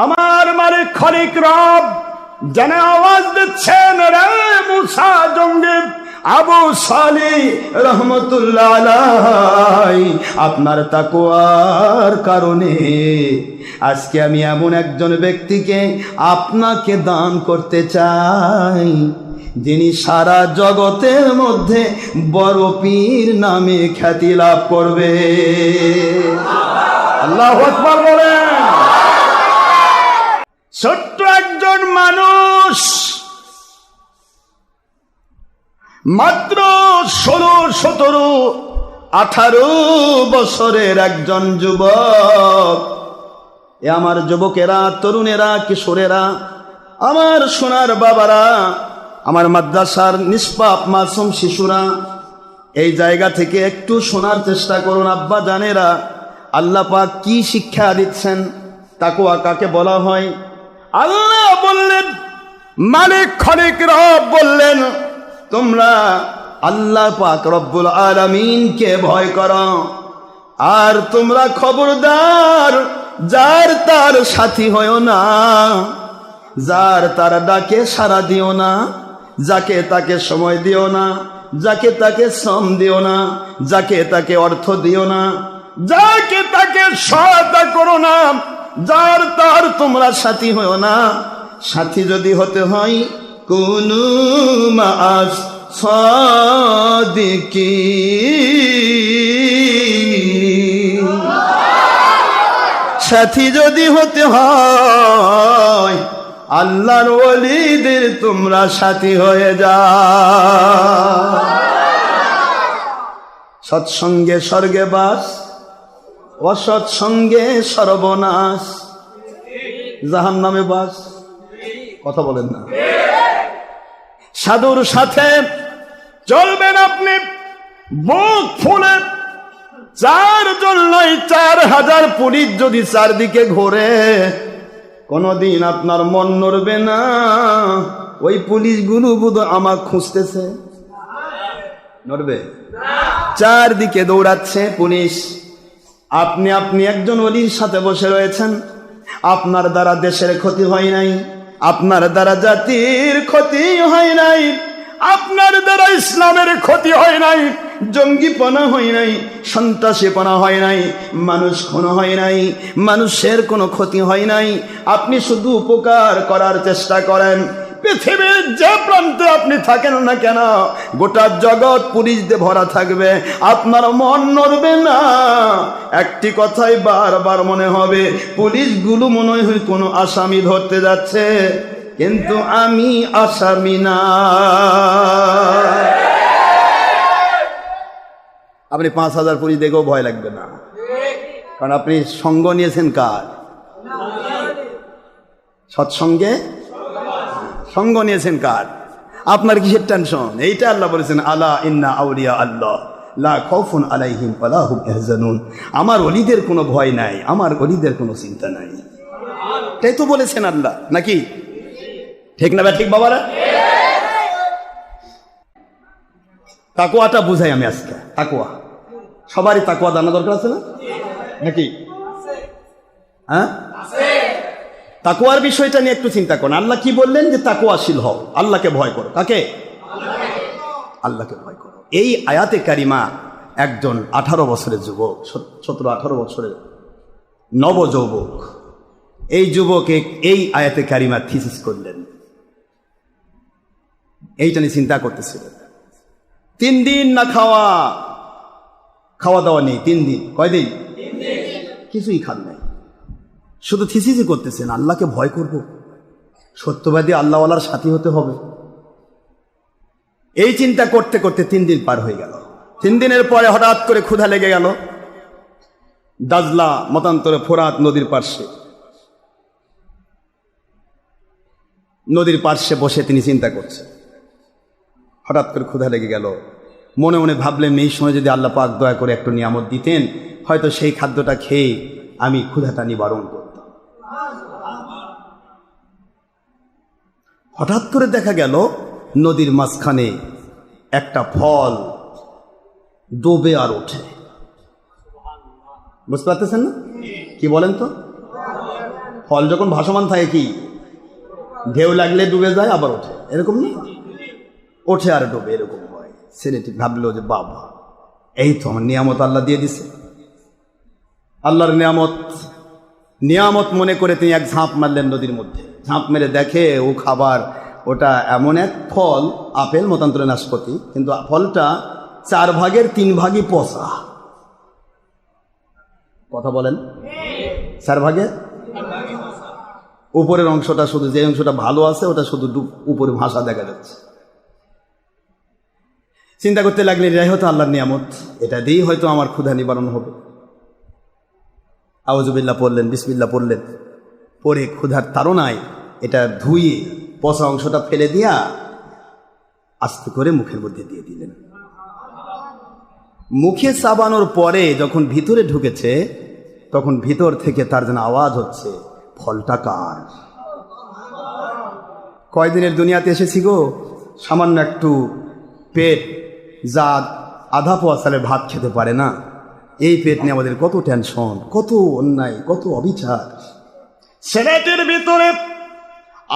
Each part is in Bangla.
আমার মালিক খালিক রব জানে আওয়াজ দিচ্ছেন, রে মুসা জঙ্গি আবু সালিহ রহমতুল্লাহ আলাইহি, আপনার তাকওয়ার কারণে আজকে আমি এমন একজন ব্যক্তিকে আপনাকে দান করতে চাই, যিনি সারা জগতের মধ্যে বড় পীর নামে খ্যাতি লাভ করবে। আল্লাহু আকবার বলেন। ছোট্ট একজন মানুষ, মাত্র 16, 17, 18 বছরের একজন যুবক। এ আমার যুবকেরা, তরুণেরা, কিশোরেরা, আমার সোনার বাবারা, আমার মাদ্রাসার নিষ্পাপ মাসুম শিশুরা, এই জায়গা থেকে একটু শোনার চেষ্টা করুন। আব্বা জানেরা, আল্লাহ পাক কি শিক্ষা দিচ্ছেন, তাকওয়া কাকে বলা হয়। আল্লাহ বললেন, মালিক খালিক রব বললেন, তোমরা আল্লাহ পাক রব্বুল আলামিনকে ভয় করো, আর তোমরা খবরদার যার তার সাথী হয়ো না, যার তার ডাকে সাড়া দিও না, যাকে তাকে সময় দিও না, যাকে তাকে শ্রম দিও না, যাকে তাকে অর্থ দিও না, যাকে তাকে সহায়তা করো না, যার তার তোমরা সাথী হয়ো না। সাথী যদি হতে হয় কুনু মা'আস সাদিকিন, সাথী যদি হতে হয় আল্লাহর ওলিদের তোমরা সাথী হয়ে যাও। সৎসঙ্গে স্বর্গে বাস, অসৎসঙ্গে সর্বনাশ, জাহান্নামে বাস। কথা বলেন না। সাধুর সাথে চলবেন আপনি বুক ফুলে, যার জন্যই 4000 পুলিশ যদি চারদিকে ঘোরে, কোনদিন আপনার মন নড়বে না, ওই পুলিশগুলো বোধহয় আমাকে খুঁজতেছে। নড়বে? চারদিকে দৌড়াচ্ছে পুলিশ, আপনি একজন ওলির সাথে বসে রয়েছেন। আপনার দ্বারা দেশের ক্ষতি হয় নাই, আপনার দ্বারা জাতির ক্ষতি হয় নাই, আপনার দ্বারা ইসলামের ক্ষতি হয় নাই, জঙ্গিপনা হয় নাই, সন্ত্রাসীপনা হয় নাই, মানুষ খুন হয় নাই, মানুষের কোনো ক্ষতি হয় নাই। আপনি শুধু উপকার করার চেষ্টা করেন। পৃথিবীর যে প্রান্তে আপনি থাকেন না কেন, গোটা জগৎ পুলিশ দিয়ে ভরা থাকবে, আপনার মন নড়বে না। একটি কথাই বারবার মনে হবে, পুলিশগুলো মনে হয় কোনো আসামি ধরতে যাচ্ছে, কিন্তু আমি আসামি না। আপনি 5000 পুলিশ দেখেও ভয় লাগবে না, কারণ আপনি সঙ্গ নিয়েছেন কার? সৎসঙ্গে সঙ্গ নিয়েছেন কার? আপনার কিসের টেনশন? এইটা আল্লাহ বলেছেন, আলা ইন্না আউলিয়া আল্লাহ লা খাউফুন আলাইহিম ওয়ালা হুম ইয়াহজানুন। আমার ওলিদের কোনো ভয় নাই, আমার ওলিদের কোনো চিন্তা নাই। তাই তো বলেছেন আল্লাহ, নাকি? ঠিক না? ঠিক বাবারা? তাকওয়াটা বুঝাই আমি আজকে। তাকওয়া সবারই তাকওয়া জানা দরকার আছে না, নাকি? হ্যাঁ, তাকওয়ার বিষয়টা নিয়ে একটু চিন্তা করুন। আল্লাহ কি বললেন? যে তাকওয়াশীল হও, আল্লাহকে ভয় করো। কাকে? আল্লাহকে ভয় করো। এই আয়াতে কারিমা একজন 18 বছরের যুবক, 17-18 বছরের নবযুবক, এই যুবকে এই আয়াতে কারিমা থিসিস করলেন। এইটা নিয়ে চিন্তা করতেছিলেন। 3 দিন না খাওয়া দাওয়া নেই। 3 দিন। কয়দিন? কিছুই খান নাই, শুধু থিসিসই করতেছেন, আল্লাহকে ভয় করব, সত্যবাদী আল্লাহওয়ালার সাথী হতে হবে। এই চিন্তা করতে করতে 3 দিন পার হয়ে গেল। 3 দিনের পরে হঠাৎ করে ক্ষুধা লেগে গেল। দাজলা মতান্তরে ফোরাত নদীর পার্শ্বে বসে তিনি চিন্তা করছেন। হঠাৎ করে ক্ষুধা লেগে গেল। মনে মনে ভাবলেন, এই সময় যদি আল্লাহ পাক দয়া করে একটু নিয়ামত দিতেন, হয়তো সেই খাদ্যটা খেয়ে আমি ক্ষুধাটা নিবারণ করতাম। হঠাৎ করে দেখা গেল নদীর মাঝখানে একটা ফল ডোবে আর ওঠে। বুঝতে পারতেছেন না? কি বলেন তো? ফল যখন ভাসমান থাকে কি ঢেউ লাগলে ডুবে যায় আবার ওঠে, এরকম না? ওঠে আর ডুবে, এরকম হয়। ছেলেটি ভাবলো যে বাবা এই তো আমার নিয়ামত আল্লাহ দিয়ে দিছে, আল্লাহর নিয়ামত মনে করে তিনি এক ঝাঁপ মারলেন নদীর মধ্যে। ঝাঁপ মেরে দেখে ও খাবার, ওটা এমন এক ফল, আপেল মতান্তরে নাশপাতি, কিন্তু ফলটা 4 ভাগের 3 ভাগই পচা। কথা বলেন, 4 ভাগের উপরের অংশটা শুধু, যে অংশটা ভালো আছে ওটা শুধু উপরে ভাষা দেখা যাচ্ছে। চিন্তা করতে লাগলেন এটাই হয়তো আল্লাহর নিয়ামত, এটা দিয়েই হয়তো আমার ক্ষুধা নিবারণ হবে। আউযুবিল্লাহ পড়লেন, বিসমিল্লাহ পড়লেন, পরে ক্ষুধার তাড়নায় এটা ধুয়ে পচা অংশটা ফেলে দিয়া আস্তে করে মুখের মধ্যে দিয়ে দিলেন। মুখে চাবানোর পরে যখন ভিতরে ঢুকেছে তখন ভিতর থেকে তার যেন আওয়াজ হচ্ছে, ফলটা কার? কয়দিনের দুনিয়াতে এসেছি গো, সামান্য একটু পেট, যা আধা পোয়া চালের ভাত খেতে পারে না, এই পেট নিয়ে আমাদের কত টেনশন, কত অন্যায়, কত অবিচার। ছেলেটির ভিতরে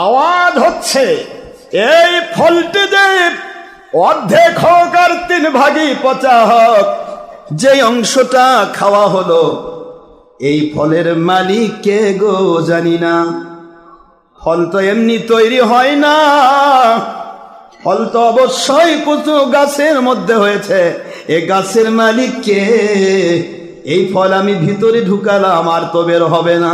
আওয়াজ হচ্ছে, এই ফলটি যে অর্ধেক হোক আর 3 ভাগই পচা হোক, যে অংশটা খাওয়া হলো এই ফলের মালিক কে গো জানি না। ফল তো এমনি তৈরি হয় না, ফল তো অবশ্যই কিছু গাছের মধ্যে হয়েছে। এ গাছের মালিক কে? এই ফল আমি ভিতরে ঢুকালাম আর তো বের হবে না।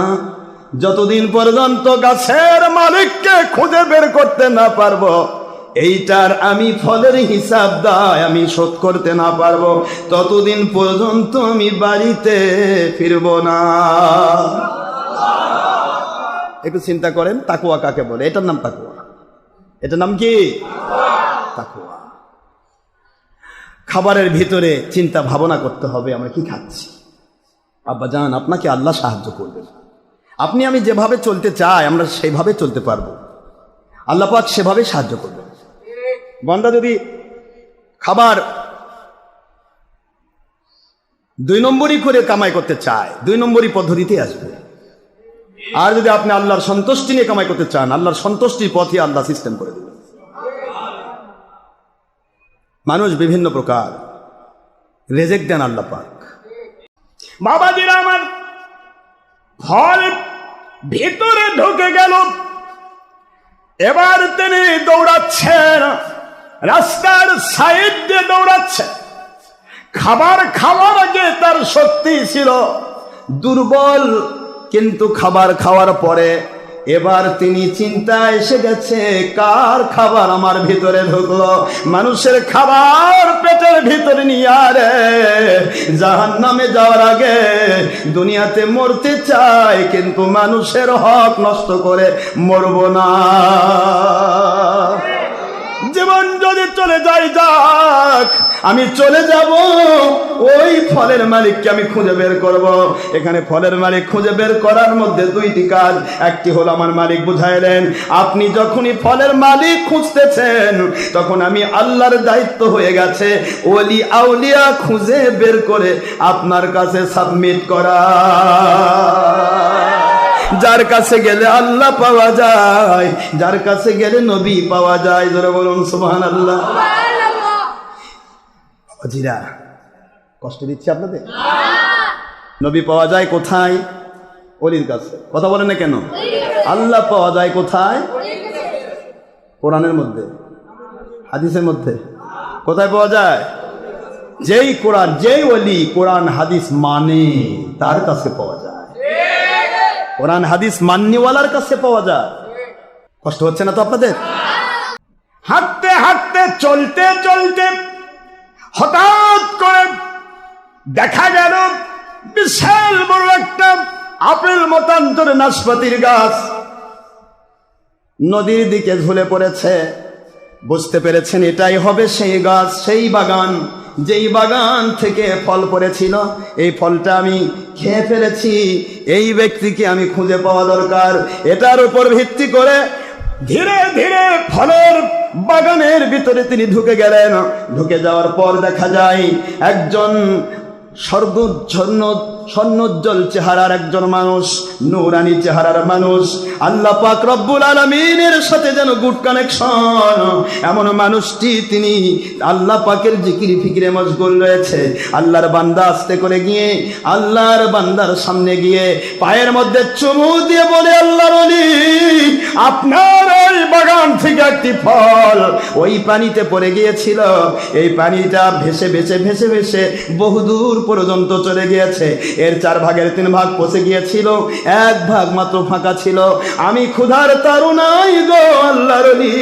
যতদিন পর্যন্ত গাছের মালিককে খুঁজে বের করতে না পারবো, এইটার আমি ফলের হিসাব দায় আমি শোধ করতে না পারবো, ততদিন পর্যন্ত আমি বাড়িতে ফিরব না। একটু চিন্তা করেন, তাকওয়া কাকে বলে? এটার নাম তাকওয়া। এটার নাম কি? তাকওয়া। খাবারের ভিতরে চিন্তা ভাবনা করতে হবে আমরা কি খাচ্ছি। আব্বা জান, আপনাকে আল্লাহ সাহায্য করবেন। আপনি আমি যেভাবে চলতে চাই আমরা সেভাবে চলতে পারবো, আল্লাহ পাক সেভাবে সাহায্য করবেন। বান্দা যদি খাবার 2 নম্বরই করে কামাই করতে চায়, 2 নম্বরই পদ্ধতিতে আসবে। আর যদি আপনি আল্লাহর সন্তুষ্টি নিয়ে কামাই করতে চান, আল্লাহর সন্তুষ্টির পথে আল্লাহ সিস্টেম করে দেবেন। মানুষ বিভিন্ন প্রকার রেজেক দেন আল্লাহ পাক। বাবাজিরা আমার, ফল ভিতরে ঢুকে গেল, এবার তিনি দৌড়াচ্ছেন, রাস্তার সাইড দিয়ে দৌড়াচ্ছে। খাবার খাওয়ার আগে তার শক্তি ছিল দুর্বল, কিন্তু খাবার খাওয়ার পরে এবার তিনি চিন্তা এসে গেছে, কার খাবার আমার ভিতরে ঢুকলো? মানুষের খাবার পেটের ভিতরে নিয়ে আরে জাহান্নামে যাওয়ার আগে দুনিয়াতে মরতে চাই, কিন্তু মানুষের হক নষ্ট করে মরব না। জীবন যদি চলে যাই যাক, আমি চলে যাব, ওই ফলের মালিককে আমি খুঁজে বের করব। এখানে ফলের মালিক খুঁজে বের করার মধ্যে 2টি কাজ। একটি হলো আমার মালিক বুঝাইলেন, আপনি যখনই ফলের মালিক খুঁজতেছেন তখন আমি আল্লাহর দায়িত্ব হয়ে গেছে ওলি আউলিয়া খুঁজে বের করে আপনার কাছে সাবমিট করা। যার কাছে গেলে আল্লাহ পাওয়া যায়, যার কাছে গেলে নবী পাওয়া যায়। জোরে বলুন সুবহানাল্লাহ। জিরা কষ্ট দিচ্ছে আপনাদের? নবী পাওয়া যায় কোথায়? ওলির কাছে। কথা বলেন না কেন? আল্লাহ পাওয়া যায় কোথায়? কোরআনের মধ্যে, হাদিসের মধ্যে। কোথায় পাওয়া যায়? যেই কোরআন, যেই ওলি কোরআন হাদিস মানে তার কাছে পাওয়া যায়। কোরআন হাদিস মান্যওয়ালার কাছে পাওয়া যায়। কষ্ট হচ্ছে না তো আপনাদের? হাঁটতে হাঁটতে চলতে চলতে হঠাৎ করে দেখা গেল বিশাল বড় একটা আপেল মতান্তরে নাশপাতির গাছ নদীর দিকে ঝুলে পড়েছে। বুঝতে পেরেছেন এটাই হবে সেই গাছ, সেই বাগান, যেই বাগান থেকে ফল পড়েছিল। এই ফলটা আমি খেয়ে ফেলেছি, এই ব্যক্তিকে আমি খুঁজে পাওয়া দরকার। এটার উপর ভিত্তি করে ধীরে ধীরে ফলের বাগানের ভিতরে তিনি ঢুকে গেলেন। ঢুকে যাওয়ার পর দেখা যায় একজন স্বর্ণোজ্জ্বল চেহারার একজন মানুষ, নূরানি চেহারার মানুষ। আল্লাহ পাক রব্বুল আলামিনের সাথে যেন গুড কানেকশন। এমন মানুষটি তিনি আল্লাহ পাকের জিকির ফিকিরে মশগুল রয়েছে। আল্লাহর বান্দা আস্তে করে গিয়ে আল্লাহর বান্দার সামনে গিয়ে পায়ের মধ্যে চুমু দিয়ে বলে, আল্লাহর ওলি, আপনার ওই বাগান থেকে একটি ফল ওই পানিতে পড়ে গিয়েছিল। এই পানিটা ভেসে ভেসে ভেসে ভেসে বহুদূর পর্যন্ত চলে গিয়েছে। এর 4 ভাগের 3 ভাগ পচে গিয়েছিল, 1 ভাগ মাত্র ফাঁকা ছিল। আমি ক্ষুধার তাড়নায় গো আল্লাহর ওলি,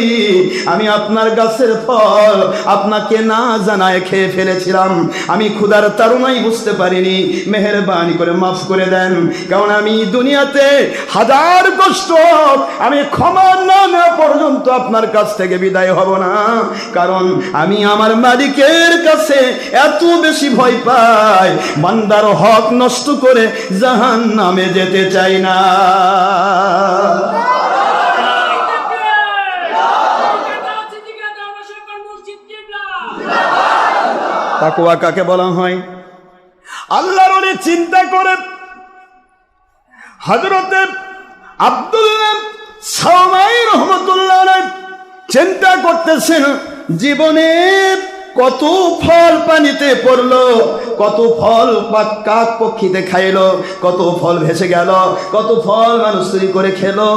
আমি আপনার গাছের ফল আপনাকে না জানায় খেয়ে ফেলেছিলাম। আমি ক্ষুধার তাড়নায় বুঝতে পারিনি, মেহেরবানি করে মাফ করে দেন। কারণ আমি দুনিয়াতে 1000 কষ্ট আমি ক্ষমা না নেওয়া পর্যন্ত আপনার কাছ থেকে বিদায় হব না। কারণ আমি আমার মালিকের কাছে এত বেশি ভয় পাই, বান্দার হক নষ্ট করে জাহান্নামে যেতে চাই না। তাকওয়া কাকে বলা হয়? আল্লাহর ওলি চিন্তা করে হযরতে আব্দুল্লাহ সাওমাই রাহমাতুল্লাহ আলাইহি চিন্তা করতেছেন, জীবনে কত ফল পানিতে পড়লো, কত ফল কাক পক্ষীতে খাইলো, কত ফল ভেসে গেল, কত ফল মানুষ চুরি করে খেলো।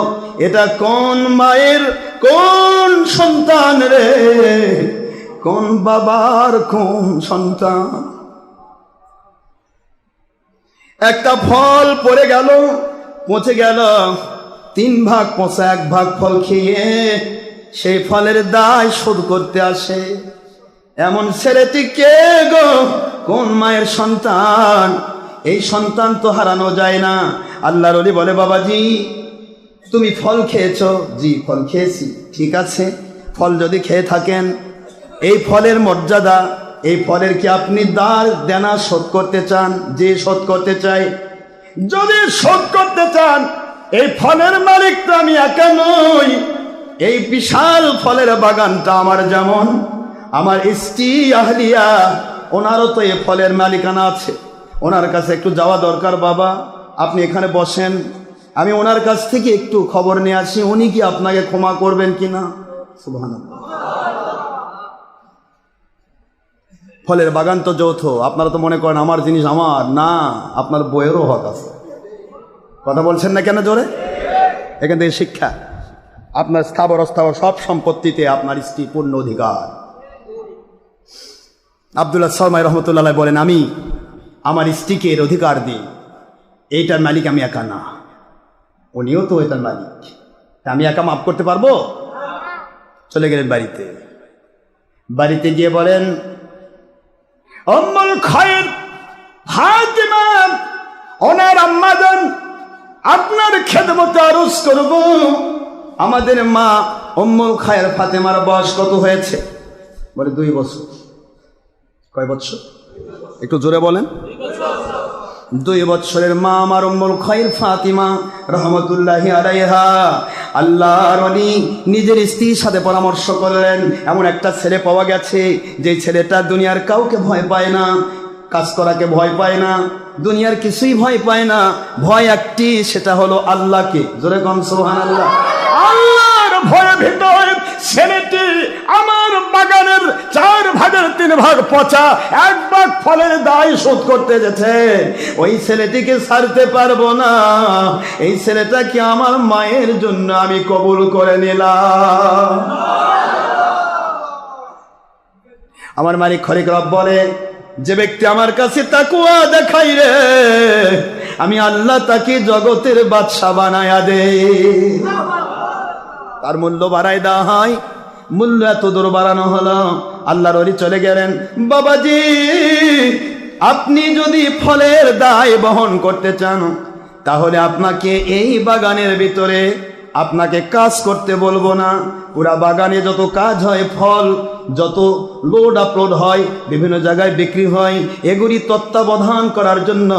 এটা কোন মায়ের কোন সন্তান রে, কোন বাবার কোন সন্তান? একটা ফল পড়ে গেল, পচে গেল, 3 ভাগ পচা, 1 ভাগ ফল খেয়ে সেই ফলের দায় শোধ করতে আসে। এমন ছেলেটি কে গো, কোন মায়ের সন্তান? এই সন্তান তো হারানো যায় না। আল্লাহর ওলি বলে, বাবাজি তুমি ফল খেয়েছো? জি ফল খেয়েছি। ঠিক আছে, ফল যদি খেয়ে থাকেন, এই ফলের মর্যাদা, এই ফলের কি আপনি দেনা শোধ করতে চান? যে শোধ করতে চাই। যদি শোধ করতে চান, এই ফলের মালিক তো আমি একা নই। এই বিশাল ফলের বাগানটা আমার, যেমন আমার স্ত্রী আহলিয়া, ওনারও তো এই ফলের মালিকানা আছে। ওনার কাছে একটু যাওয়া দরকার। বাবা আপনি এখানে বসেন, আমি ওনার কাছ থেকে একটু খবর নিয়ে আসি, উনি কি আপনাকে ক্ষমা করবেন কিনা। সুবহানাল্লাহ। ফলের বাগান তো যৌথ। আপনারা তো মনে করেন আমার জিনিস আমার, না, আপনার বইয়েরও হক আছে। কথা বলছেন না কেন জোরে? এখান থেকে শিক্ষা, আপনার স্থাবর অস্থাবর সব সম্পত্তিতে আপনার স্ত্রী পূর্ণ অধিকার। আব্দুল্লাহ সাওমাই রহমতুল্লাহ বলেন, আমি আমার স্ত্রীকে এর অধিকার দিই, এইটার মালিক আমি একা না, উনিও তো এটার মালিক। আমি একা মাফ করতে পারবো? চলে গেলেন বাড়িতে। বাড়িতে গিয়ে বলেন, উম্মুল খায়র ফাতিমা, ওনার আম্মাজান আপনার খেদমতে আরজ করব। আমাদের মা উম্মুল খায়র ফাতেমার বয়স কত হয়েছে? বলে 2 বছর। কয় বছর? একটু জোরে বলেন। 2 বছরের মা আমার উম্মুল খায়র ফাতিমা রহমতুল্লাহি আলাইহা, আল্লাহর ওলি নিজের স্ত্রীর সাথে পরামর্শ করলেন, এমন একটা ছেলে পাওয়া গেছে যে ছেলেটা দুনিয়ার কাউকে ভয় পায় না, কাজ করাকে ভয় পায় না, দুনিয়ার কিছুই ভয় পায় না। ভয় একটি, সেটা হলো আল্লাহকে। জোরে কোন সুবহানাল্লাহ। আল্লাহর ভয়ে ভিতর ছেলেটি আমার বাগানের 4 ভাগের 3 ভাগ পচা, 1 ভাগ ফলের দায় শোধ করতে যেতে, ওই ছেলেটিকে ছাড়তে পারবো না। এই ছেলেটাকে আমার মায়ের জন্য আমি কবুল করে নিলাম। আমার মালিক খলিক রব বলে, যে ব্যক্তি আমার কাছে তাকওয়া দেখাই রে, আমি আল্লাহ তাকে জগতের বাদশা বানায়া দে। তার মূল্য বাড়াই দেওয়া হয়। মূল্য এত দূর বাড়ানো হলো, আল্লাহর ওলি চলে গেলেন। বাবাজি আপনি যদি ফলের দায় বহন করতে চান, তাহলে আপনাকে এই বাগানের ভিতরে আপনাকে কাজ করতে বলবো না। পুরা বাগানে যত কাজ হয়, ফল যত লোড আপলোড হয়, বিভিন্ন জায়গায় বিক্রি হয়, এগুলি তত্ত্বাবধান করার জন্য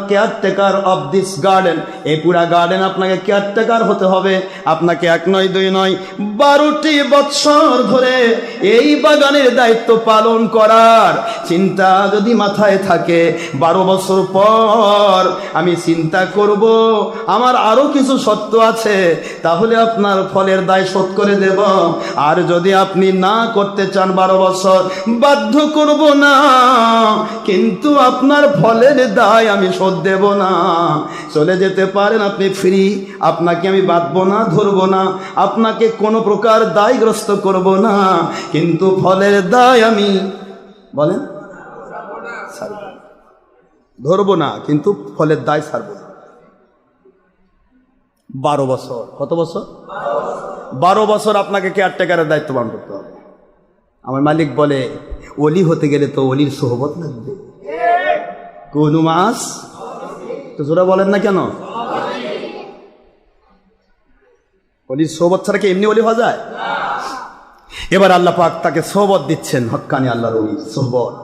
কেয়ারটেকার অফ দিস গার্ডেন, এই পুরা গার্ডেন আপনাকে কেয়ারটেকার হতে হবে। আপনাকে 1 নয় 2 নয় 12টি বৎসর ধরে এই বাগানের দায়িত্ব পালন করার চিন্তা যদি মাথায় থাকে, 12 বছর পর আমি চিন্তা করব আমার আরো কিছু সত্য আছে, তাহলে আপনার ফলের দায় শোধ করে দেব। আর যদি আপনি না করতে চান 12 বছর, বাধ্য করব না, কিন্তু আপনার ফলের দায় আমি শোধ দেব না। চলে যেতে পারেন, আপনি ফ্রি, আপনাকে আমি বাঁধবো না, ধরবো না, আপনাকে কোনো প্রকার দায়গ্রস্ত করব না, কিন্তু ফলের দায় আমি বলেন ধরবো না, কিন্তু ফলের দায় ছাড়বো না। 12 বছর। কত বছর? 12 বছর আপনাকে কেয়ারটেকারের দায়িত্ব পালন করতে হবে। আমার মালিক বলে, ওলি হতে গেলে তো ওলির সোহবত লাগবে। কোন মাস তো জোরা বলেন না কেন? ওলির সোহবত ছাড়া কি এমনি ওলি হওয়া যায়? এবার আল্লাহ পাক তাকে সোহবত দিচ্ছেন, হক্কানি আল্লাহর ওলির সোহবত।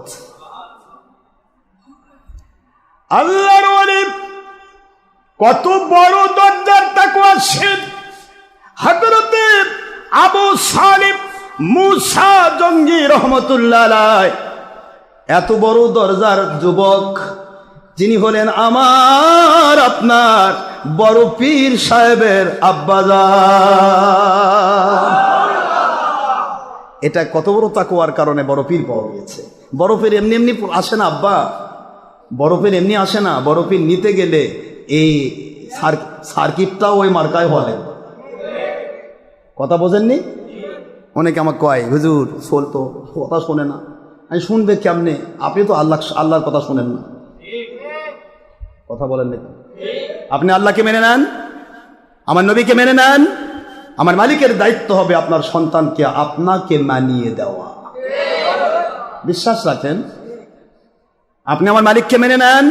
আল্লাহর ওলি কত বড় দরজার তাকওয়া শেখ হযরতে আবু সালিম মুসা জঙ্গি রহমতুল্লাহ আলাইহি, এত বড় দরজার যুবক, যিনি হলেন আমার আপনার বড় পীর সাহেবের আব্বাজান। এটা কত বড় তাকওয়ার কারণে বড় পীর পাওয়া গিয়েছে। বড় পীর এমনি এমনি আসে না আব্বা, বড় পীর এমনি আসে না। বড় পীর নিতে গেলে এই সার্কিটটাও ওই মার্কায় বলে। কথা বোঝেননি? অনেকে আমাকে কয়, হুজুর সোল তো কথা শোনে না। আমি শুনবে কেমনে? আপনি তো আল্লাহর কথা শোনেন না। কথা বলেন নাকি? আপনি আল্লাহকে মেনে নেন, আমার নবীকে মেনে নেন। আমার মালিকের দায়িত্ব হবে আপনার সন্তানকে আপনাকে মানিয়ে দেওয়া। বিশ্বাস রাখেন, আপনি আমার মালিককে মেনে নেন,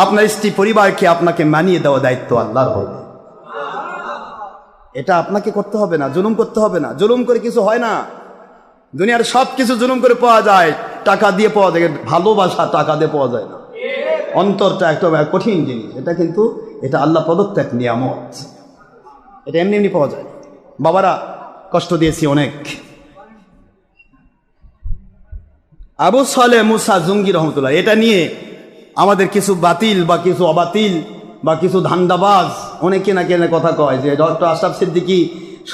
আপনার স্ত্রী পরিবারকে আপনাকে মানিয়ে দেওয়া দায়িত্ব আল্লাহর হবে। এটা আপনাকে করতে হবে না, জুলুম করতে হবে না। জুলুম করে কিছু হয় না। দুনিয়ার সব কিছু জুলুম করে পাওয়া যায়, টাকা দিয়ে পাওয়া যায়। ভালোবাসা টাকা দিয়ে পাওয়া যায় না। অন্তরটা একটা কঠিন জিনিস। এটা আল্লাহ প্রদত্ত এক নিয়ামত। এটা এমনি এমনি পাওয়া যায়। বাবারা, কষ্ট দিয়েছি অনেক। আবু সালেহ মুসা জঙ্গি রহমতুল্লাহ, এটা নিয়ে আমাদের কিছু বাতিল বা কিছু অবাতিল বা কিছু ধান্দাবাজ অনেকে না কেন কথা কয় যে ডক্টর আশরাফ সিদ্দিকী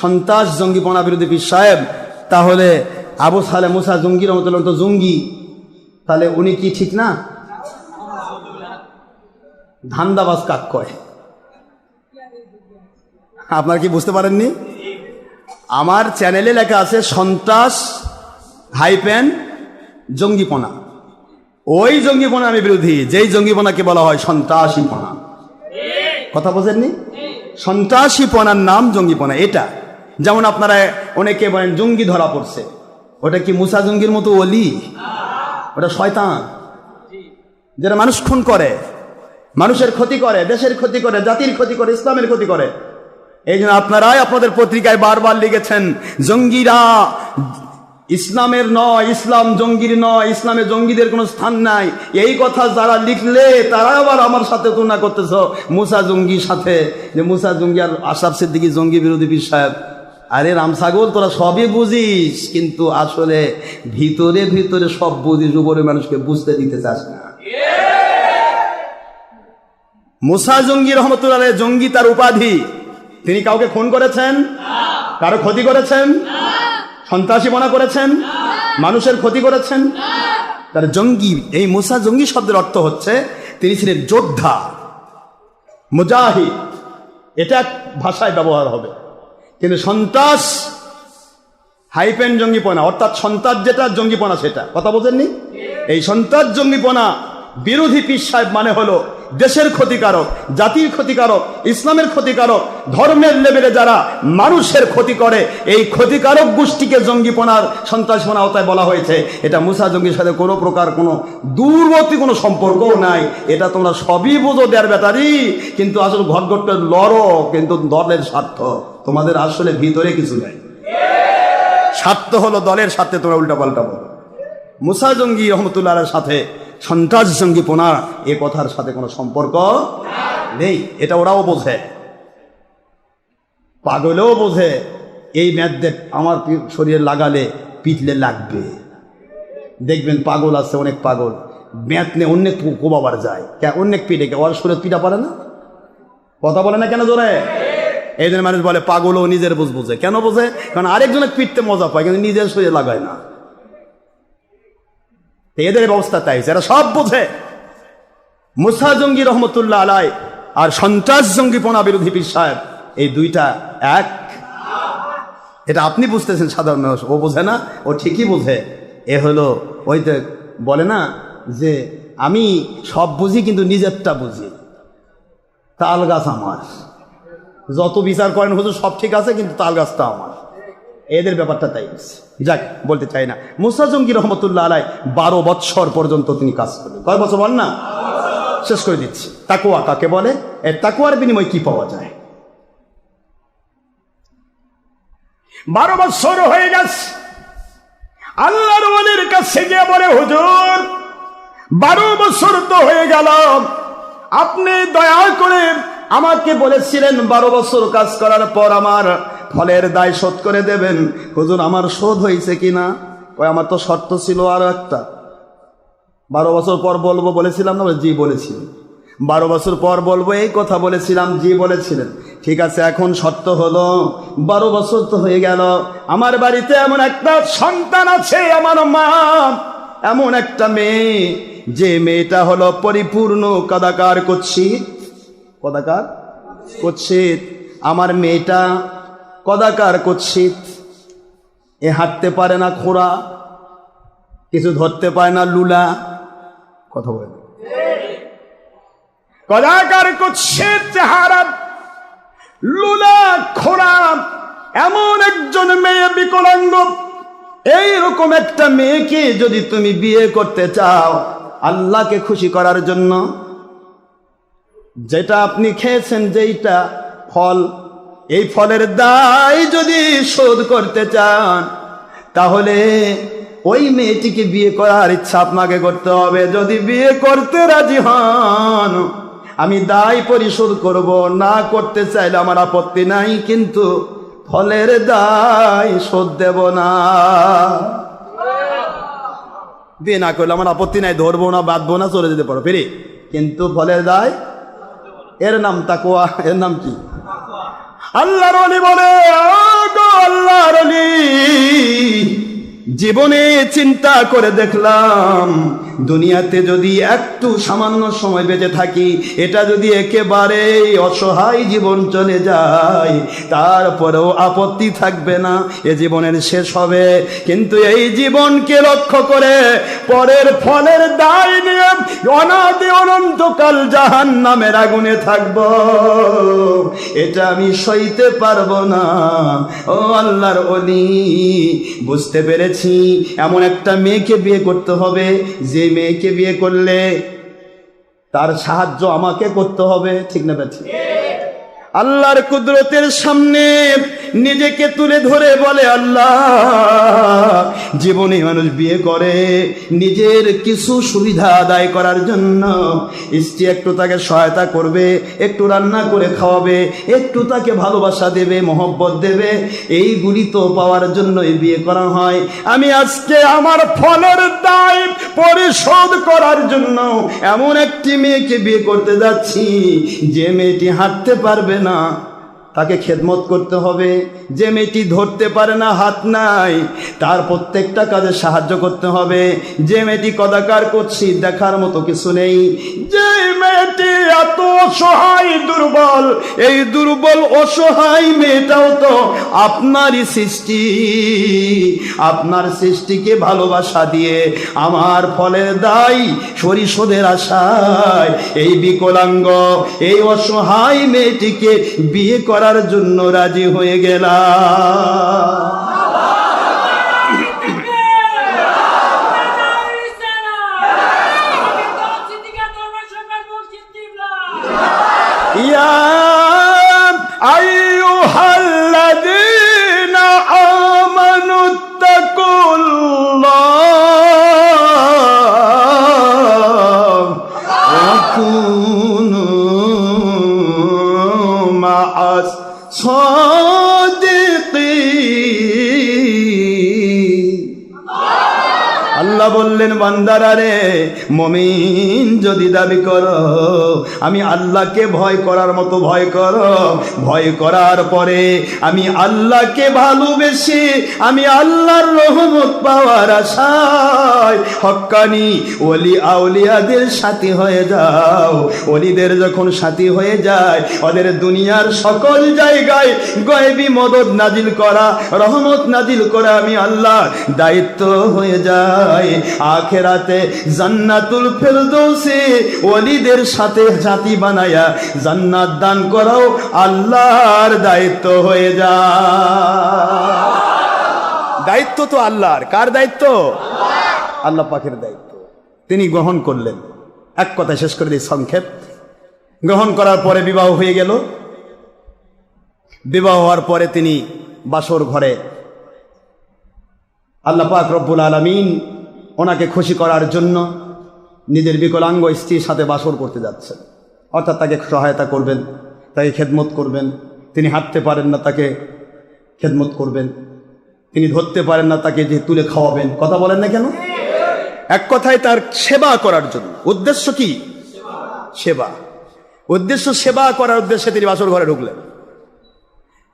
সন্ত্রাস জঙ্গিপনা বিরোধী পীর সাহেব, তাহলে আবু সালেহ মুসা জঙ্গি রহমতুল্লাহ তো জঙ্গি, তাহলে উনি কি ঠিক না? ধান্দাবাজ কাক কয়? আপনারা কি বুঝতে পারেননি? আমার চ্যানেলে লেখা আছে সন্ত্রাস হাইপেন জঙ্গিপনা। ওই জঙ্গিপনা আমি বিরোধী, যেই জঙ্গিপনাকে বলা হয় সন্ত্রাসীপনা। কথা বোঝেননি? সন্ত্রাসীপনার নাম জঙ্গিপনা। এটা যেমন আপনারা অনেকে বলেন জঙ্গি ধরা পড়ছে, ওটা কি মুসা জঙ্গির মতো ওলি? ওটা শয়তান, যারা মানুষ খুন করে, মানুষের ক্ষতি করে, দেশের ক্ষতি করে, জাতির ক্ষতি করে, ইসলামের ক্ষতি করে। এই জন্য আপনারাই আপনাদের পত্রিকায় বারবার লিখেছেন জঙ্গিরা ইসলামের নয়, ইসলাম জঙ্গির নয়, ইসলামে জঙ্গিদের কোনো স্থান নাই। এই কথা যারা লিখলে তারা আবার আমার সাথে তুলনা করতেছ মুসা জঙ্গির সাথে, যে মুসা জঙ্গি আর আশরাফ সিদ্দিকী জঙ্গি বিরোধী পীর সাহেব। আরে রামসাগর, তোরা সবই বুঝিস, কিন্তু আসলে ভিতরে ভিতরে সব বুঝিস, উপরে মানুষকে বুঝতে দিতে চাস না। মুসা জঙ্গি রহমতুল্লাহ জঙ্গি তার উপাধি। তিনি কাউকে খুন করেছেন? কারো ক্ষতি করেছেন? সন্ত্রাসীপনা করেছেন? মানুষের ক্ষতি করেছেন? তার জঙ্গি। এই মুসা জঙ্গি শব্দের অর্থ হচ্ছে তিনি ছিলেন যোদ্ধা, মুজাহিদ। এটা ভাষায় ব্যবহার হবে। কিন্তু সন্ত্রাস হাইপেন জঙ্গিপনা, অর্থাৎ সন্ত্রাস যেটা, জঙ্গিপনা সেটা। কথা বোঝেননি? এই সন্ত্রাস জঙ্গিপনা বিরোধী পীর সাহেব মানে হলো দেশের ক্ষতিকারক, জাতির ক্ষতিকারক, ইসলামের ক্ষতিকারক, ধর্মের লেভেলে যারা মানুষের ক্ষতি করে, এই ক্ষতিকারক গোষ্ঠীকে জঙ্গিপনার সন্ত্রাসপনা আওতায় বলা হয়েছে। এটা মুসা জঙ্গির সাথে কোনো প্রকার কোনো দূরবর্তী কোনো সম্পর্কও নাই। এটা তোমরা সবই বোঝো দেয়ার ব্যাটারি, কিন্তু আসলে ঘটঘটে লড়ো, কিন্তু দলের স্বার্থ, তোমাদের আসলে ভিতরে কিছু নেই। স্বার্থ হলো দলের সাথে তোমরা উল্টাপাল্টা বলো। মুসা জঙ্গি রহমতুল্লাহর সাথে সন্ত্রাস জঙ্গিপনা এ কথার সাথে কোনো সম্পর্ক নেই। এটা ওরাও বোঝে, পাগলেও বোঝে। এই ম্যাদদের আমার শরীরে লাগালে পিটলে লাগবে। দেখবেন পাগল আছে, অনেক পাগল ম্যাথ নিয়ে অনেক কোবাবার যায়, অনেক পিঠে ওর শরীরে পিঠা পারে না, কথা বলে না কেন জোরে? এই জন্য মানুষ বলে পাগলও নিজের বুঝ বোঝে। কেন বোঝে? কারণ আরেকজনের পিটতে মজা পায়, কিন্তু নিজের শরীরে লাগায় না। এদের ব্যবস্থা তাই, এরা সব বোঝে। মুসা জঙ্গি রহমতুল্লাহ আলাই আর সন্ত্রাস জঙ্গিপনা বিরোধী পীর সাহেব, এই দুইটা এক। এটা আপনি বুঝতেছেন, সাধারণ মানুষ ও বোঝে না, ও ঠিকই বোঝে। এ হলো ওই তো বলে না যে আমি সব বুঝি কিন্তু নিজেরটা বুঝি। তাল গাছ আমার, যত বিচার করেন হুজুর সব ঠিক আছে কিন্তু তাল গাছটা আমার। এদের ব্যাপারটা তাই। যাক, বলতে চাই না। মুসা জঙ্গি রহমতুল্লাহ আলাই 12 বৎসর পর্যন্ত তিনি কাজ করলেন। কয় বছর বল না? শেষ করে দিচ্ছি। তাকওয়া কাকে বলে? এর তাকওয়ার বিনিময় কি পাওয়া যায়? 12 বছর হয়ে গেছে। আল্লাহর ওলির কাছে গিয়ে বলে, হুজুর 12 বছর তো হয়ে গেল, আপনি দয়া করে আমাকে বলেছিলেন 12 বছর কাজ করার পর আমার ফলের দায় শোধ করে দেবেন। হুজুর আমার শোধ হয়েছে কিনা? কয় আমার তো শর্ত ছিল আরো একটা, 12 বছর পর বলবো বলেছিলাম না? জি বলেছিলেন। 12 বছর পর বলবো এই কথা বলেছিলাম? জি বলেছিলেন। ঠিক আছে, এখন শর্ত হলো 12 বছর তো হয়ে গেল, আমার বাড়িতে এমন একটা সন্তান আছে, আমার মা এমন একটা মেয়ে, যে মেয়েটা হলো পরিপূর্ণ কদাকার কুৎসিত। কদাকার কুৎসিত আমার মেয়েটা, কদাকার কুৎসিত। এ হাঁটতে পারে না খোঁড়া, কিছু ধরতে পারে না লুলা, কথা বলে কদাকার কুৎসিত চেহারা, লুলা খোঁড়া এমন একজন মেয়ে, বিকলাঙ্গ। এইরকম একটা মেয়েকে যদি তুমি বিয়ে করতে চাও আল্লাহকে খুশি করার জন্য, যেটা আপনি খেয়েছেন, যেইটা ফল, এই ফলের দায় যদি শোধ করতে চান, তাহলে ওই মেয়েটিকে বিয়ে করার ইচ্ছা আপনাকে করতে হবে। যদি বিয়ে করতে রাজি হন আমি দায় পরিশোধ করব, না করতে চাইলে আমার আপত্তি নাই, কিন্তু ফলের দায় শোধ দেব না। বিয়ে না করলে আমার আপত্তি নাই, ধরবো না, বাঁধবো না, চলে যেতে পারো ফিরে, কিন্তু ফলের দায়, এর নাম তাকওয়া। এর নাম কি? আল্লাহর ওলি বলে, আল্লাহর ওলি জীবনে চিন্তা করে দেখলাম, দুনিয়াতে যদি একটু সামান্য সময় বেঁচে থাকি, এটা যদি একেবারে অসহায় জীবন চলে যায়, তারপরেও আপত্তি থাকবে না, এ জীবনের শেষ হবে। কিন্তু এই জীবনকে লক্ষ্য করে পরের ফলের দায় নিয়ে অনাদি অনন্তকাল জাহান্নামের আগুনে থাকব, এটা আমি সইতে পারবো না। ও আল্লাহর ওলি, বুঝতে পেরেছি এমন একটা মেয়েকে বিয়ে করতে হবে, যে মেয়েকে বিয়ে করলে তার সাহায্য আমাকে করতে হবে। ঠিক না বেঠিক? আল্লাহর কুদরতের সামনে নিজেকে তুলে ধরে বলে, আল্লাহ জীবনে মানুষ বিয়ে করে নিজের কিছু সুবিধা আদায় করার জন্য। স্ত্রী একটু তাকে সহায়তা করবে, একটু রান্না করে খাওয়াবে, একটু তাকে ভালোবাসা দেবে, মহব্বত দেবে, এইগুলি তো পাওয়ার জন্যই বিয়ে করা হয়। আমি আজকে আমার ফলের দায় পরিশোধ করার জন্য এমন একটি মেয়েকে বিয়ে করতে যাচ্ছি, যে মেয়েটি হাঁটতে পারবে না, তাকে খেদমত করতে হবে। যে মেয়েটি ধরতে পারে না, হাত নাই, তার প্রত্যেকটা কাজে সাহায্য করতে হবে। যে মেয়েটি কদাকার করছি, দেখার মতো কিছু নেই, যে মেয়েটি এত অসহায় দুর্বল, এই দুর্বল অসহায় মেয়েটাও তো আপনারই সৃষ্টি। আপনার সৃষ্টিকে ভালোবাসা দিয়ে আমার ফলের দায় পরিশোধের আশায় এই বিকলাঙ্গ, এই অসহায় মেয়েটিকে বিয়ে করার জন্য রাজি হয়ে গেলাম। ইয়া আইয়ুহাল্লাযীনা আমানু সাদিকিন। আল্লাহ বললেন, বান্দারা রে, মুমিন যদি দাবি করো আমি আল্লাহকে ভয় করার মতো ভয় করো, ভয় করার পরে আমি আল্লাহকে ভালোবেসে আমি আল্লাহর রহমত পাওয়ার আশায় হক্কানি ওলি আউলিয়াদের সাথী হয়ে যাও। ওলিদের যখন সাথী হয়ে যায়, ওদের দুনিয়ার সকল জায়গায় গায়বী মদদ নাজিল করা, রহমত নাজিল করা আমি আল্লাহ দায়িত্ব হয়ে যায়। আখিরাতে জান্নাতুল ফেরদৌসে ওলিদের সাথে সাথী বানায়া জান্নাত দান করাও আল্লাহর দায়িত্ব হয়ে যায়। দায়িত্ব তো আল্লাহর। কার দায়িত্ব? আল্লাহ পাকের দায়িত্ব। তিনি গ্রহণ করলেন। এক কথা শেষ করে দিই সংক্ষেপ। গ্রহণ করার পরে বিবাহ হয়ে গেল। বিবাহ হওয়ার পরে তিনি বাসর ঘরে আল্লাহ পাক রব্বুল আলামিন ওনাকে খুশি করার জন্য নিজের বিকলাঙ্গ স্ত্রীর সাথে বাসর করতে যাচ্ছেন। অর্থাৎ তাকে সহায়তা করবেন, তাকে খেদমত করবেন। তিনি হাঁটতে পারেন না, তাকে খেদমত করবেন। তিনি ধরতে পারেন না, তাকে যে তুলে খাওয়াবেন। কথা বলেন না কেন? এক কথায় তার সেবা করার জন্য। উদ্দেশ্য কি? সেবা। উদ্দেশ্য সেবা করার উদ্দেশ্যে তিনি বাসর ঘরে ঢুকলেন।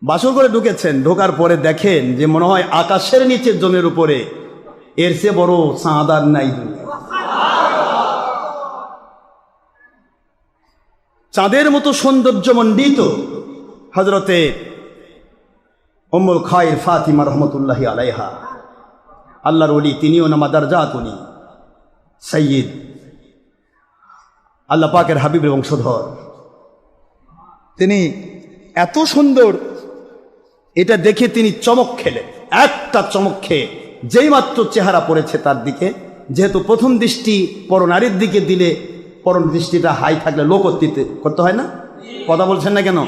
বাসর ঘরে ঢুকেছেন, ঢোকার পরে দেখেন যে মনে হয় আকাশের নিচে জমির উপরে এর চেয়ে বড় চাঁদ আর নাই দুনিয়া। চাঁদের মতো সৌন্দর্যমণ্ডিত হযরতে উম্মুল খায়র ফাতিমা রহমতুল্লাহি আলাইহা, আল্লাহর ওলি, তিনিও নামাদারজাত উনি সৈয়দ আল্লাহ পাকের হাবিবের বংশধর। তিনি এত সুন্দর, এটা দেখে তিনি চমক খেলেন। একটা চমক খেয়ে যেই মাত্র চেহারা পড়েছে তার দিকে, যেহেতু প্রথম দৃষ্টি পরনারীর দিকে দিলে পরন দৃষ্টিটা হাই থাকলে লো করতে হয় না? কথা বলছেন না কেন?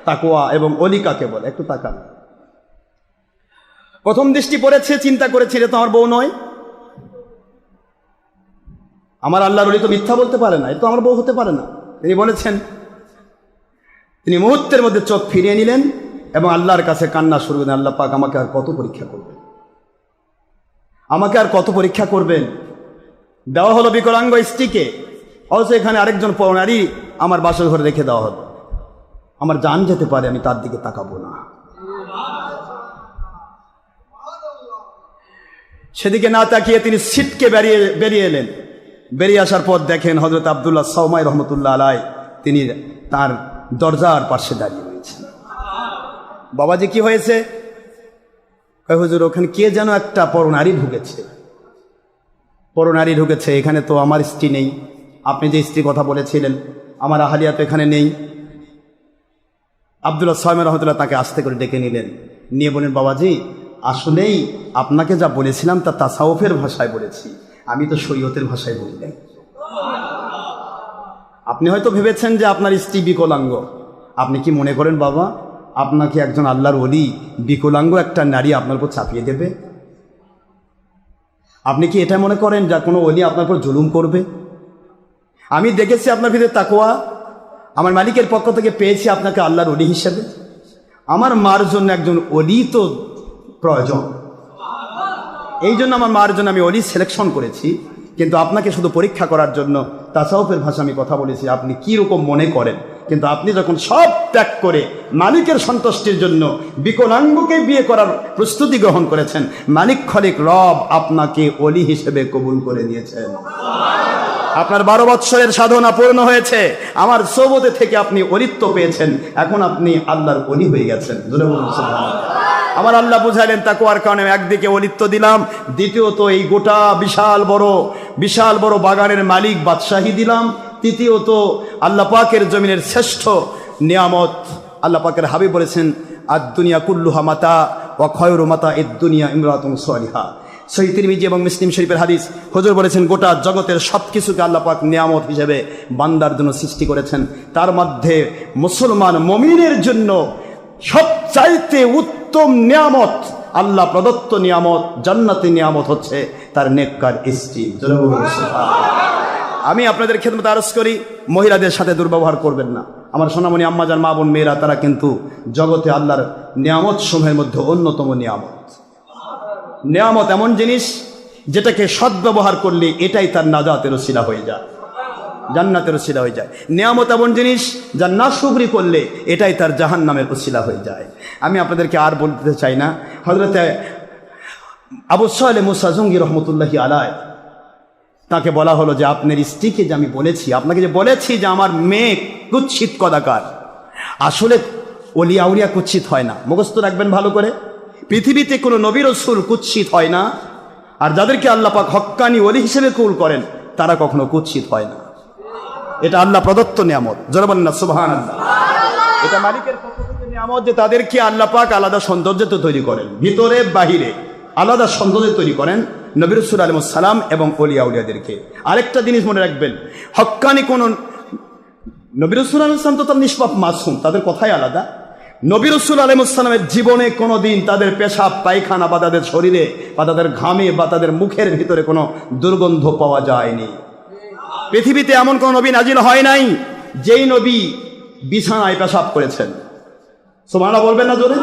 তাকওয়া এবং অলি কাকে বলে একটু তাকান। প্রথম দৃষ্টি পড়েছে, চিন্তা করেছে এটা তো আমার বউ নয়। আমার আল্লাহর ওলি তো মিথ্যা বলতে পারে না, এটা তো আমার বউ হতে পারে না। তিনি বলেছেন, তিনি মুহূর্তের মধ্যে চোখ ফিরিয়ে নিলেন এবং আল্লাহর কাছে কান্না শুরু করলেন, আল্লাহ পাক আমাকে আর কত পরীক্ষা করবেন, আমাকে আর কত পরীক্ষা করবেন। দেওয়া হলো বিকলাঙ্গ স্ত্রীকে, অথচ এখানে আরেকজন পরনারী আমার বাসর ঘরে রেখে দেওয়া হলো। আমার জান যেতে পারে, আমি তার দিকে তাকাবো না। সেদিকে না তাকিয়ে তিনি সিটকে বেরিয়ে এলেন। বেরিয়ে আসার পর দেখেন হযরত আব্দুল্লাহ সাওমাই রহমতুল্লাহ আলাই তিনি তার দরজার পাশে দাঁড়িয়ে রয়েছেন। বাবাজি কি হয়েছে? হুজুর ওখানে কে যেন একটা পরনারী ঢুকেছে। পরনারী ঢুকেছে, এখানে তো আমার স্ত্রী নেই। আপনি যে স্ত্রী কথা বলেছিলেন, আমার আহালিয়া তো এখানে নেই। আব্দুল্লাহ সাওমাই রহমতুল্লাহ তাকে আস্তে করে ডেকে নিলেন, নিয়ে বলেন, বাবাজি আসলেই আপনাকে যা বলেছিলাম তা তাসাউফের ভাষায় বলেছি, আমি তো শরীয়তের ভাষায় বলি নাই। আপনি হয়তো ভেবেছেন যে আপনার স্ত্রী বিকলাঙ্গ। আপনি কি মনে করেন বাবা আপনাকে একজন আল্লাহর ওলি বিকলাঙ্গ একটা নারী আপনার উপর চাপিয়ে দেবে? আপনি কি এটা মনে করেন যে কোনো ওলি আপনার উপর জুলুম করবে? আমি দেখেছি আপনার ভিতরে তাকওয়া, আমার মালিকের পক্ষ থেকে পেয়েছি আপনাকে আল্লাহর ওলি হিসেবে। আমার মার জন্য একজন ওলি তো প্রয়োজন, এই জন্য আমার মার জন্য আমি ওলি সিলেকশন করেছি। কিন্তু আপনাকে শুধু পরীক্ষা করার জন্য তাসাউফের ভাষা আমি কথা বলেছি, আপনি কি রকম মনে করেন। কিন্তু আপনি যখন সব ত্যাগ করে মালিকের সন্তুষ্টির জন্য বিকলাঙ্গকে বিয়ে করার প্রস্তুতি গ্রহণ করেছেন, মালিক খলিক রব আপনাকে ওলি হিসেবে কবুল করে নিয়েছেন। আপনার 12 বৎসরের সাধনা পূর্ণ হয়েছে, আমার সোবতে থেকে আপনি ওলিত্ব পেয়েছেন, এখন আপনি আল্লাহর ওলি হয়ে গেছেন। আমার আল্লাহ বুঝাইলেন তাকওয়ার কারণে একদিকে ওলিত্ব দিলাম, দ্বিতীয়ত এই গোটা বিশাল বড় বাগানের মালিক বাদশাহী দিলাম, তৃতীয়ত আল্লাহ পাকের জমিনের শ্রেষ্ঠ নিয়ামত। আল্লাহ পাকের হাবিব বলেছেন, আদ দুনিয়া কুল্লুহা মাতা ওয়া খায়রু মাতা ইদ দুনিয়া ইমরাতুন সালিহা। সহিহ তিরমিজি এবং মুসলিম শরীফের হাদিস। হুজুর বলেছেন, গোটা জগতের সব কিছুকে আল্লাহ পাক নিয়ামত হিসেবে বান্দার জন্য সৃষ্টি করেছেন। তার মধ্যে মুসলমান মুমিনের জন্য সবচাইতে উত্তম নিয়ামত, আল্লাহ প্রদত্ত নিয়ামত, জান্নাতি নিয়ামত হচ্ছে তার নেককার স্ত্রী। আমি আপনাদের খেদমতে আরজ করি, মহিলাদের সাথে দুর্ব্যবহার করবেন না। আমার সোনামণি আম্মাজান মা বোন মেয়েরা, তারা কিন্তু জগতে আল্লাহর নিয়ামত সমূহের মধ্যে অন্যতম নিয়ামত। নিয়ামত এমন জিনিস যেটাকে সদ্ব্যবহার করলে এটাই তার নাজাতের ওসিলা হয়ে যায়, জান্নাতের ওসিলা হয়ে যায়। নিয়ামত এমন জিনিস যা নাশুকরি করলে এটাই তার জাহান্নামের ওসিলা হয়ে যায়। আমি আপনাদেরকে আর বলতে চাই না। হযরতে আবু সালেহ মুসা জঙ্গি রহমতুল্লাহি আলাইহি, তাকে বলা হলো যে আপনার স্ত্রীকে যে আমি বলেছি, আপনাকে যে বলেছি যে আমার মেয়ে কুৎসিত কদাকার, আসলে ওলিয়া আউলিয়া কুৎসিত হয় না, মুখস্থ রাখবেন ভালো করে। পৃথিবীতে কোনো নবী রাসূল কুৎসিত হয় না, আর যাদেরকে আল্লাহ পাক হক্কানি ওলি হিসেবে কবুল করেন তারা কখনো কুৎসিত হয় না। এটা আল্লাহ প্রদত্ত নিয়ামত, জোরে বলেন না সুবহানাল্লাহ। এটা মালিকের পক্ষ থেকে নিয়ামত যে তাদেরকে আল্লাহ পাক আলাদা সৌন্দর্য তৈরি করেন, ভিতরে বাহিরে আলাদা সৌন্দর্য তৈরি করেন নবী রাসূল আলাইহিস সালাম এবং ওলিয়া আউলিয়াদেরকে। আরেকটা জিনিস মনে রাখবেন, হক্কানি কোন নবী রাসূল আলাইহিস সালাম তো তার নিষ্পাপ মাসুম, তাদের কথাই আলাদা। নবী রাসূল আলাইহিস সালামের জীবনে কোনোদিন তাদের পেশাব পায়খানা বা তাদের শরীরে বা তাদের ঘামে বা তাদের মুখের ভিতরে কোনো দুর্গন্ধ পাওয়া যায়নি। পৃথিবীতে এমন কোন নবী নাজিল হয় নাই যেই নবী বিছানায় পেশাব করেছেন। সুবহানাল্লাহ বলবেন না জোরে?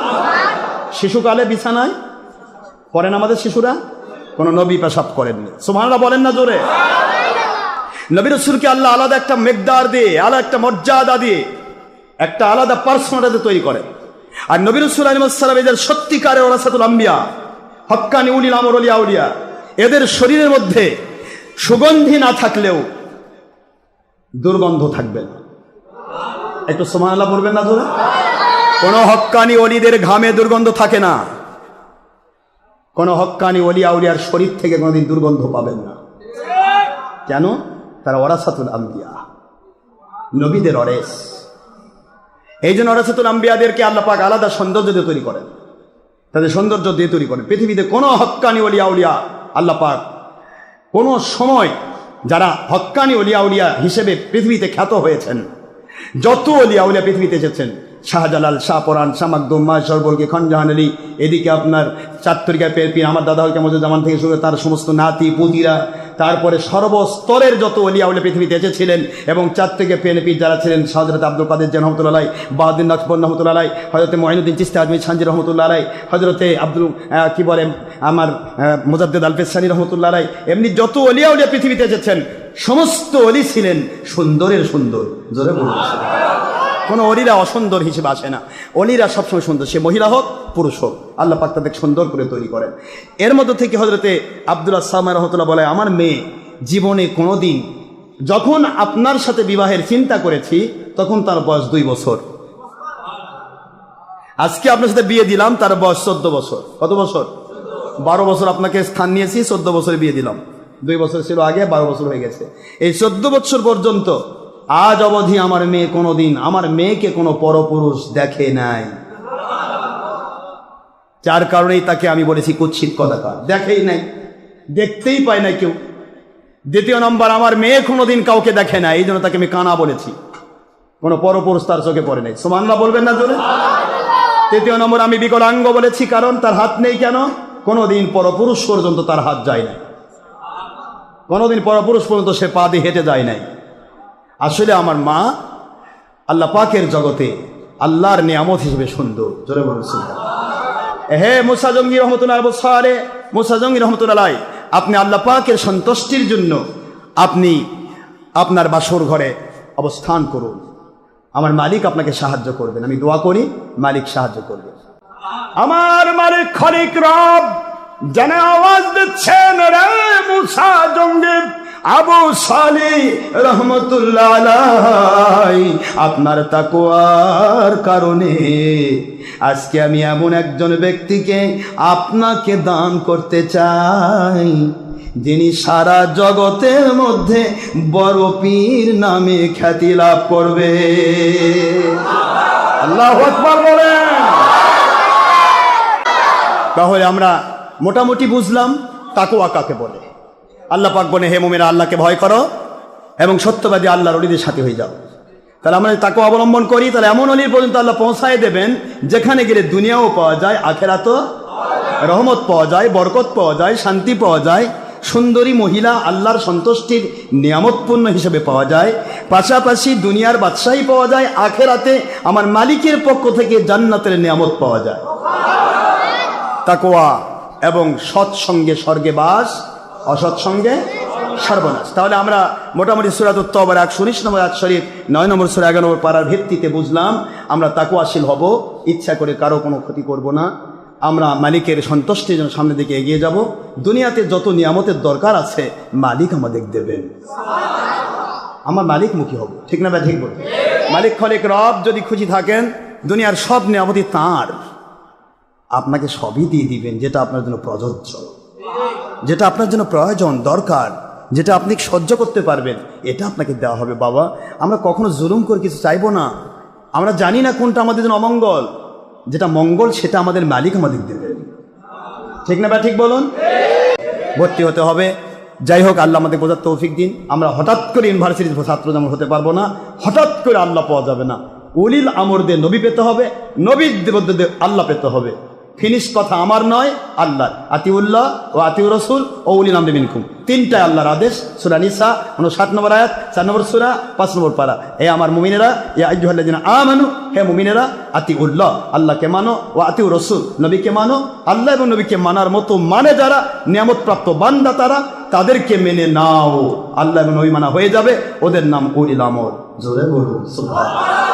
শিশুকালে বিছানায় পড়েন আমাদের শিশুরা, কোন নবী পেশাব করেননি। সুবহানাল্লাহ বলেন না জোরে? নবী রাসূলকে আল্লাহ আলাদা একটা মেকদার দিয়ে, আলাদা একটা মর্যাদা দিয়ে, একটা আলাদা পার্সোনালিটি তৈরি করেন। আর নবী রাসূল আলাইহিস সালাম এদের সত্যিকারের ওরাসাতুল আম্বিয়া, হক্কানি উলিল আমর ওলিয়া আউলিয়া, এদের শরীরের মধ্যে সুগন্ধি না থাকলেও দুর্গন্ধ থাকবে না। একটু সুবহানাল্লাহ বলবেন না জোরে? কোন হক্কানি ওলিদের ঘামে দুর্গন্ধ থাকে না, কোন হক্কানি ওলিয়া আউলিয়ার শরীর থেকে কোনোদিন দুর্গন্ধ পাবেন না। কেন? তারা ওরাসাতুল আম্বিয়া, নবীদের ওয়ারিস। এই জন্য ওরাসাতুল আম্বিয়াদেরকে আল্লাহ পাক আলাদা সৌন্দর্য দিয়ে তৈরি করেন, তাদের সৌন্দর্য দিয়ে তৈরি করেন। পৃথিবীতে কোনো হক্কানি ওলিয়া আউলিয়া আল্লাহ পাক কোনো সময়, যারা হক্কানি ওলিয়া আউলিয়া হিসেবে পৃথিবীতে খ্যাত হয়েছেন, যত ওলিয়া আউলিয়া পৃথিবীতে এসেছেন, শাহজালাল, শাহপরান, শাহ মাকদুম, মা সরবলকে, খানজাহান আলী, এদিকে আপনার চাত্তরিকা পীর, আমার দাদা হলকে মজুজ্জামান থেকে শুরু তার সমস্ত নাতি পুতিরা, তারপরে সর্বস্তরের যত ওলিয়া আউলিয়া পৃথিবীতে এসেছিলেন, এবং চাত্তরিকা পীর যারা ছিলেন, হযরত আব্দুল কাদের জিলানী রহমতুল্লাহ আলাইহি, বাহাউদ্দিন নকশবন্দি রহমতুল্লাহ আলাইহি, হযরত মুঈনুদ্দিন চিশতি আজমিরি সানজি রহমতুল্লাহ আলাইহি, হযরতে আব্দুল কি বলে আমার মুজাদ্দিদ আল ফিসানি রহমতুল্লাহ আলাইহি, এমনি যত ওলিয়া আউলিয়া পৃথিবীতে এসেছেন সমস্ত ওলি ছিলেন সুন্দরের সুন্দর। জোরে বলুন। কোনো অলিরা অসুন্দর হিসেবে আসে না, অলিরা সবসময় সুন্দর, সে মহিলা হোক পুরুষ হোক, আল্লাহ পাক তাদের সুন্দর করে তৈরি করেন। এর মধ্য থেকে হযরতে আব্দুল্লাহ সালাম রহমতুল্লাহ বলে, আমার মেয়ে জীবনে কোনোদিন, যখন আপনার সাথে বিবাহের চিন্তা করেছি তখন তার বয়স 2 বছর, আজকে আপনার সাথে বিয়ে দিলাম তার বয়স 14 বছর। কত বছর? 12 বছর আপনাকে স্থান নিয়েছি, 14 বছরে বিয়ে দিলাম। 2 বছর ছিল আগে, 12 বছর হয়ে গেছে। এই 14 বছর পর্যন্ত আজ অবধি আমার মেয়ে কোনোদিন আমার মেয়েকে কোনো পরপুরুষ দেখে নাই, যার কারণেই তাকে আমি বলেছি কুৎসিত কদাকার। দেখেই নাই, দেখতেই পায় না কেউ। দ্বিতীয় নম্বর, আমার মেয়ে কোনোদিন কাউকে দেখে না, এই জন্য তাকে আমি কানা বলেছি, কোনো পরপুরুষ তার চোখে পড়ে নাই। সুবহানাল্লাহ বলবেন না জোরে? তৃতীয় নম্বর, আমি বিকলাঙ্গ বলেছি, কারণ তার হাত নেই। কেন? কোনোদিন পরপুরুষ পর্যন্ত তার হাত যায় নাই, কোনোদিন পরপুরুষ পর্যন্ত সে পা দিয়ে হেঁটে যায় নাই। আসলে আমার মা আল্লাহ পাকের জগতে আল্লাহর নিয়ামত হিসেবে সুন্দর। জোরে বলুন সুবহানাল্লাহ। হে মুসা জঙ্গি রহমতুল্লাহ, মুসা জঙ্গি রহমতুল্লাহ, আপনি আল্লাহ পাকের সন্তুষ্টির জন্য আপনি আপনার বাসর ঘরে অবস্থান করুন, আমার মালিক আপনাকে সাহায্য করবেন। আমি দোয়া করি মালিক সাহায্য করবেন। আমার মালিক খালিক রব যেন আওয়াজ দিচ্ছেন, রে মুসা জঙ্গি আবু সালেহ রহমতুল্লাহ আলাইহি, আপনার তাকওয়ার কারণে আজকে আমি এমন একজন ব্যক্তিকে আপনাকে দান করতে চাই, যিনি সারা জগতের মধ্যে বড় পীর নামে খ্যাতি লাভ করবে। আল্লাহু আকবার বলেন। তাহলে আমরা মোটামুটি বুঝলাম তাকওয়া কাকে বলে। আল্লাহ পাক বলে, হে মুমিনরা, আল্লাহকে ভয় করো এবং সত্যবাদী আল্লাহর ওলিদের সাথে হয়ে যাও। তাহলে আমরা তাকওয়া অবলম্বন করি, তাহলে এমন ওলির পর্যন্ত আল্লাহ পৌঁছায় দেবেন যেখানে গেলে দুনিয়াও পাওয়া যায়, আখিরাতও রহমত পাওয়া যায়, বরকত পাওয়া যায়, শান্তি পাওয়া যায়, সুন্দরী মহিলা আল্লাহর সন্তুষ্টির নিয়ামতপূর্ণ হিসেবে পাওয়া যায়, পাশাপাশি দুনিয়ার বাদশাহী পাওয়া যায়, আখেরাতে আমার মালিকের পক্ষ থেকে জান্নাতের নিয়ামত পাওয়া যায়। তাকওয়া এবং সৎসঙ্গে স্বর্গে বাস, অসৎসঙ্গে সর্বনাশ। তাহলে আমরা মোটামুটি সূরাত আত-তাওবার 119 নম্বর আয়াত শরীফ, 9 নম্বর সূরা 11 নম্বর পারার ভিত্তিতে বুঝলাম আমরা তাকওয়াশীল হব, ইচ্ছা করে কারো কোনো ক্ষতি করব না, আমরা মালিকের সন্তুষ্টির জন্য সামনের দিকে এগিয়ে যাব। দুনিয়াতে যত নিয়ামতের দরকার আছে মালিক আমাদের দেবেন, আমার মালিক মুখী হব, ঠিক না ভাই? ঠিক বল। মালিক খলিক রব যদি খুশি থাকেন দুনিয়ার সব নিয়ামতই তাঁর, আপনাকে সবই দিয়ে দিবেন যেটা আপনার জন্য প্রযোজ্য, যেটা আপনার জন্য প্রয়োজন দরকার, যেটা আপনি সহ্য করতে পারবেন, এটা আপনাকে দেওয়া হবে। বাবা, আমরা কখনো জুলুম করে কিছু চাইবো না, আমরা জানি না কোনটা আমাদের জন্য অমঙ্গল, যেটা মঙ্গল সেটা আমাদের মালিক আমাদের দেবেন, ঠিক না ভাই? ঠিক বলুন। ভর্তি হতে হবে, যাই হোক আল্লাহ আমাদের বোঝার তৌফিক দিন। আমরা হঠাৎ করে ইউনিভার্সিটির ছাত্র যেমন হতে পারবো না, হঠাৎ করে আল্লাহ পাওয়া যাবে না, উলিল আমরদের নবী পেতে হবে, নবীর দেবদের আল্লাহ পেতে হবে। ফিনিশ কথা আমার নয়, আল্লাহ। আতিউল্লাহ ও আতিউর রাসূল ও উলিল আমরি মিনকুম, তিনটায় আল্লাহর আদেশ। সূরা নিসা 59 নম্বর আয়াত, 4 নম্বর সূরা, 5 নম্বর পারা। হে আমার মুমিনেরা, ইয়া আইয়ুহাল্লাযিনা আমানু, হে মুমিনেরা, আতিউল্লাহ আল্লাহকে মানো, ও আতিউর রাসূল নবীকে মানো। আল্লাহ এবং নবীকে মানার মতো মানে যারা নিয়ামতপ্রাপ্ত বান্দা তারা, তাদেরকে মেনে নাও, আল্লাহ এবং নবী মানা হয়ে যাবে, ওদের নাম উলিল আমর। জোরে বলুন সুবহানাল্লাহ।